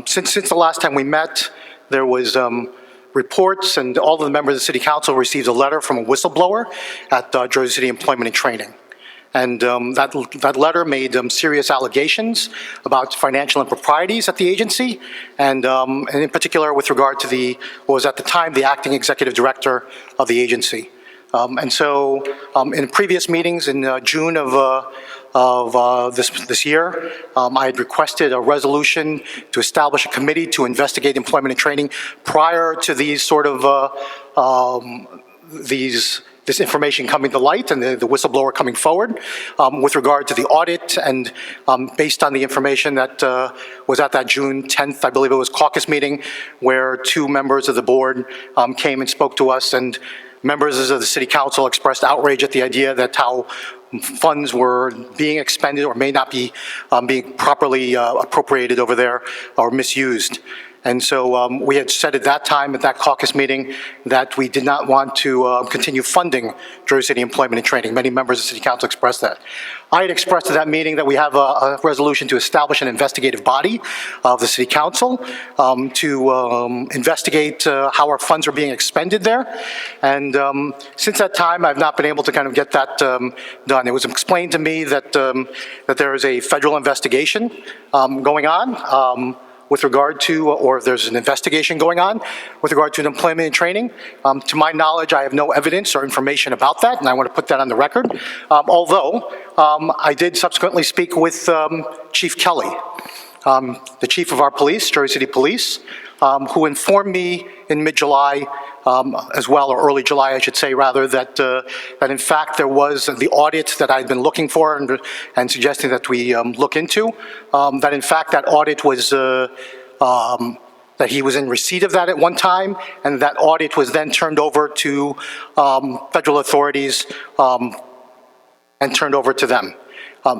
Since the last time we met, there was reports, and all of the members of the City Council received a letter from a whistleblower at Jersey City Employment and Training. And that letter made serious allegations about financial improprieties at the agency, and in particular with regard to what was at the time the acting executive director of the agency. And so in previous meetings in June of this year, I had requested a resolution to establish a committee to investigate employment and training prior to these sort of this information coming to light and the whistleblower coming forward with regard to the audit, and based on the information that was at that June 10th, I believe it was, caucus meeting, where two members of the board came and spoke to us, and members of the City Council expressed outrage at the idea that how funds were being expended or may not be being properly appropriated over there or misused. And so we had said at that time, at that caucus meeting, that we did not want to continue funding Jersey City Employment and Training. Many members of the City Council expressed that. I had expressed at that meeting that we have a resolution to establish an investigative body of the City Council to investigate how our funds are being expended there. And since that time, I've not been able to kind of get that done. It was explained to me that, that there is a federal investigation going on with regard to, or there's an investigation going on with regard to employment and training. To my knowledge, I have no evidence or information about that, and I want to put that on the record. Although I did subsequently speak with Chief Kelly, the chief of our police, Jersey City Police, who informed me in mid-July as well, or early July, I should say, rather, that that in fact there was the audit that I'd been looking for and suggesting that we look into, that in fact that audit was, that he was in receipt of that at one time, and that audit was then turned over to federal authorities and turned over to them.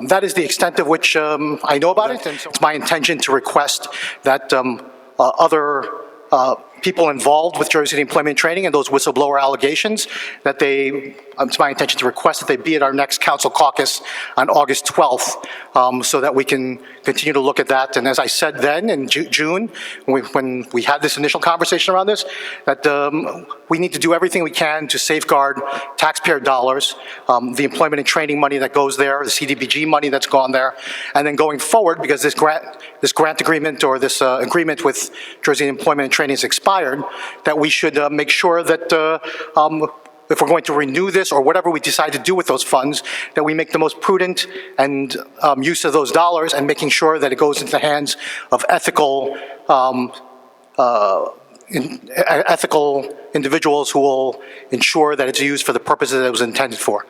That is the extent of which I know about it, and so it's my intention to request that other people involved with Jersey City Employment and Training and those whistleblower allegations, that they, it's my intention to request that they be at our next council caucus on August 12th, so that we can continue to look at that. And as I said then in June, when we had this initial conversation around this, that we need to do everything we can to safeguard taxpayer dollars, the employment and training money that goes there, the CDBG money that's gone there, and then going forward, because this grant agreement or this agreement with Jersey Employment and Training is expired, that we should make sure that if we're going to renew this or whatever we decide to do with those funds, that we make the most prudent and use of those dollars, and making sure that it goes into the hands of ethical ethical individuals who will ensure that it's used for the purposes that it was intended for.